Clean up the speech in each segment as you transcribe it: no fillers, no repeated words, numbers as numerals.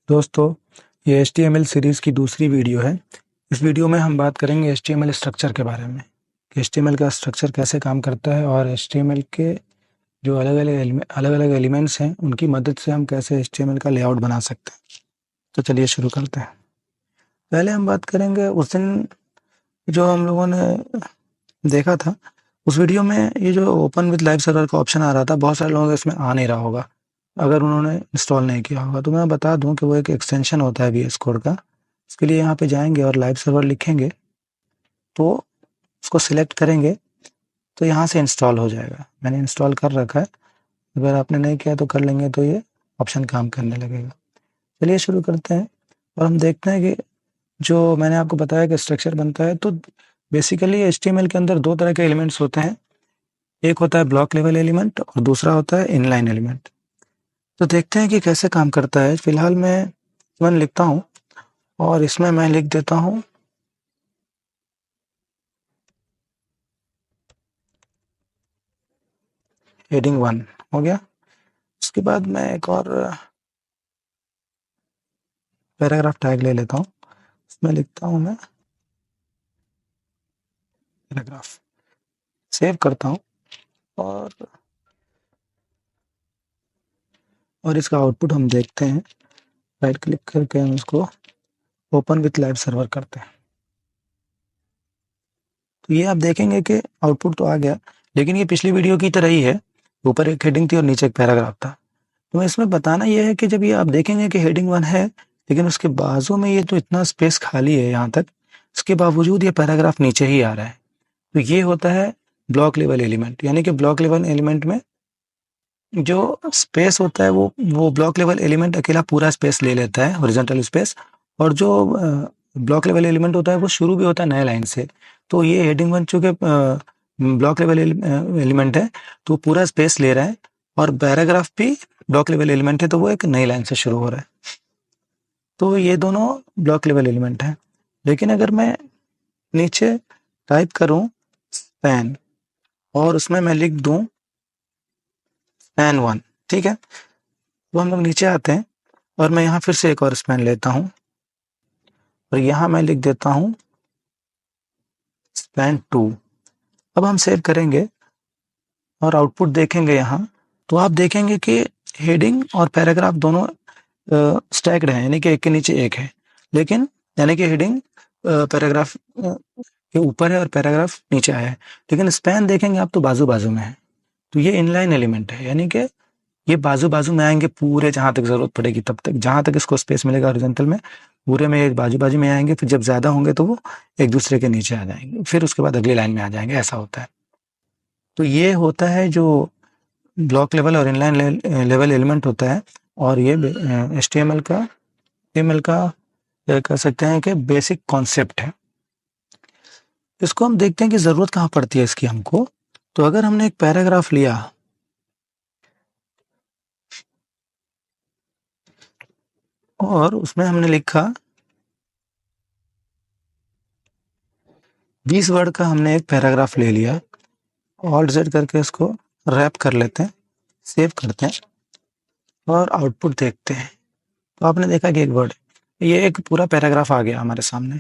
दोस्तों, ये HTML series की दूसरी वीडियो है। इस वीडियो में हम बात करेंगे HTML स्ट्रक्चर के बारे में कि HTML का स्ट्रक्चर कैसे काम करता है और HTML के जो अलग-अलग एलिमेंट्स हैं, उनकी मदद से हम कैसे HTML का लेआउट बना सकते हैं। तो चलिए शुरू करते हैं। पहले हम बात करेंगे उस दिन जो हम लोगों ने देखा था, उस वीडियो में ये जो ओपन विद लाइव सर्वर का ऑप्शन आ रहा था, बहुत सारे लोगों को इसमें आ नहीं रहा होगा अगर उन्होंने इंस्टॉल नहीं किया होगा। तो मैं बता दूं कि वो एक एक्सटेंशन होता है VS कोड का। इसके लिए यहाँ पे जाएंगे और लाइव सर्वर लिखेंगे, तो उसको सिलेक्ट करेंगे तो यहाँ से इंस्टॉल हो जाएगा। मैंने इंस्टॉल कर रखा है, अगर आपने नहीं किया तो कर लेंगे, तो ये ऑप्शन काम करने लगेगा। चलिए शुरू करते हैं और हम देखते हैं कि जो मैंने आपको बताया कि स्ट्रक्चर बनता है। तो बेसिकली HTML के अंदर दो तरह के एलिमेंट्स होते हैं, एक होता है ब्लॉक लेवल एलिमेंट और दूसरा होता है इनलाइन एलिमेंट। तो देखते हैं कि कैसे काम करता है। फिलहाल मैं लिखता हूँ और इसमें मैं लिख देता हूँ हेडिंग 1 हो गया। उसके बाद मैं एक और पैराग्राफ टैग ले लेता हूँ, इसमें लिखता हूँ मैं पैराग्राफ, सेव करता हूँ और इसका आउटपुट हम देखते हैं। राइट क्लिक करके हम इसको ओपन विथ लाइव सर्वर करते हैं। तो ये आप देखेंगे कि आउटपुट तो आ गया, लेकिन ये पिछली वीडियो की तरह ही है। ऊपर एक हेडिंग थी और नीचे एक पैराग्राफ था। तो इसमें बताना ये है कि जब ये आप देखेंगे कि हेडिंग 1 है, लेकिन उसके बाजू में ये तो इतना स्पेस खाली है यहाँ तक, इसके बावजूद ये पैराग्राफ नीचे ही आ रहा है। तो ये होता है ब्लॉक लेवल एलिमेंट। यानी कि ब्लॉक लेवल एलिमेंट में जो स्पेस होता है वो ब्लॉक लेवल एलिमेंट अकेला पूरा स्पेस ले लेता है, हॉरिजॉन्टल स्पेस। और जो ब्लॉक लेवल एलिमेंट होता है वो शुरू भी होता है नए लाइन से। तो ये हेडिंग 1 चूंकि ब्लॉक लेवल एलिमेंट है, तो पूरा स्पेस ले रहा है, और पैराग्राफ भी ब्लॉक लेवल एलिमेंट है, तो वो एक नई लाइन से शुरू हो रहा है। तो ये दोनों ब्लॉक लेवल एलिमेंट हैं। लेकिन अगर मैं नीचे टाइप करूं स्पैन और उसमें मैं लिख दूं स्पैन 1, ठीक है, तो हम लोग नीचे आते हैं और मैं यहाँ फिर से एक और स्पैन लेता हूँ और यहाँ मैं लिख देता हूँ स्पैन 2। अब हम सेव करेंगे और आउटपुट देखेंगे यहाँ, तो आप देखेंगे कि हेडिंग और पैराग्राफ दोनों स्टैक्ड है, यानी कि एक के नीचे एक है। लेकिन यानी कि हेडिंग पैराग्राफ के ऊपर है और पैराग्राफ नीचे आया है। लेकिन स्पैन देखेंगे आप तो बाजू बाजू में है। तो ये इनलाइन एलिमेंट है, यानी कि ये बाजू बाजू में आएंगे पूरे, जहां तक जरूरत पड़ेगी तब तक, जहां तक इसको स्पेस मिलेगा हॉरिजॉन्टल में, पूरे में ये बाजू बाजू में आएंगे। फिर जब ज्यादा होंगे तो वो एक दूसरे के नीचे आ जाएंगे, फिर उसके बाद अगली लाइन में आ जाएंगे। ऐसा होता है। तो ये होता है जो ब्लॉक लेवल और इनलाइन लेवल एलिमेंट होता है। और ये HTML का कह सकते हैं कि बेसिक कॉन्सेप्ट है। इसको हम देखते हैं कि जरूरत कहाँ पड़ती है इसकी हमको। तो अगर हमने एक पैराग्राफ लिया और उसमें हमने लिखा 20 वर्ड का, हमने एक पैराग्राफ ले लिया, ऑल्ट Z करके इसको रैप कर लेते हैं, सेव करते हैं और आउटपुट देखते हैं। तो आपने देखा कि एक वर्ड, ये एक पूरा पैराग्राफ आ गया हमारे सामने।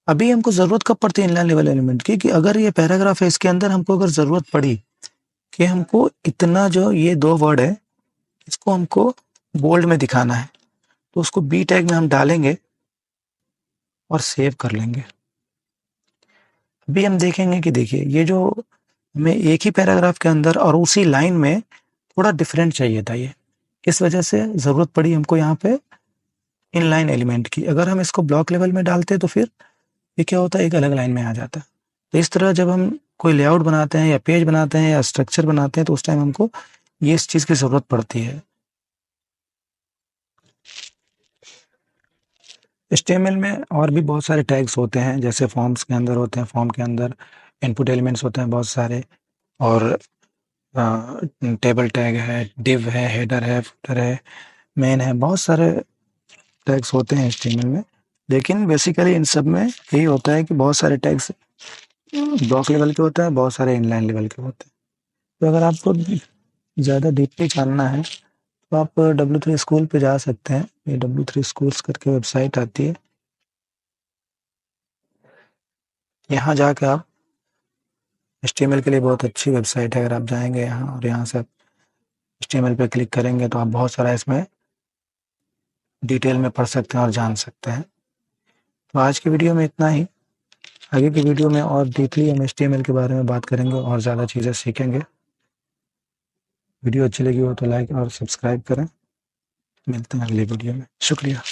अभी हमको जरूरत कब पड़ती है इनलाइन लेवल एलिमेंट की, कि अगर ये पैराग्राफ है, इसके अंदर हमको अगर जरूरत पड़ी कि हमको इतना, जो ये 2 वर्ड है, इसको हमको बोल्ड में दिखाना है, तो उसको बी टैग में हम डालेंगे और सेव कर लेंगे। अभी हम देखेंगे कि देखिए, ये जो हमें एक ही पैराग्राफ के अंदर और उसी लाइन में थोड़ा डिफरेंट चाहिए था, ये इस वजह से जरूरत पड़ी हमको यहाँ पे इनलाइन एलिमेंट की। अगर हम इसको ब्लॉक लेवल में डालते तो फिर ये क्या होता है, एक अलग लाइन में आ जाता है। तो इस तरह जब हम कोई लेआउट बनाते हैं या पेज बनाते हैं या स्ट्रक्चर बनाते हैं, तो उस टाइम हमको ये इस चीज की जरूरत पड़ती है। HTML में और भी बहुत सारे टैग्स होते हैं, जैसे फॉर्म्स के अंदर होते हैं, फॉर्म के अंदर इनपुट एलिमेंट्स होते हैं बहुत सारे, और टेबल टैग है, डिव है, हेडर है, फुटर है, मेन है, बहुत सारे टैग्स होते हैं HTML में। लेकिन बेसिकली इन सब में यही होता है कि बहुत सारे टैग्स ब्लॉक लेवल के होते हैं, बहुत सारे इनलाइन लेवल के होते हैं। तो अगर आपको ज़्यादा डीपली जानना है तो आप W3 स्कूल पे जा सकते हैं। ये W3 स्कूल्स करके वेबसाइट आती है। यहाँ जाकर आप HTML के लिए बहुत अच्छी वेबसाइट है। अगर आप जाएंगे यहाँ और यहाँ से आप HTML पे क्लिक करेंगे तो आप बहुत सारा इसमें डिटेल में पढ़ सकते हैं और जान सकते हैं। तो आज की वीडियो में इतना ही। आगे की वीडियो में और डीपली हम HTML के बारे में बात करेंगे और ज़्यादा चीज़ें सीखेंगे। वीडियो अच्छी लगी हो तो लाइक और सब्सक्राइब करें। मिलते हैं अगली वीडियो में। शुक्रिया।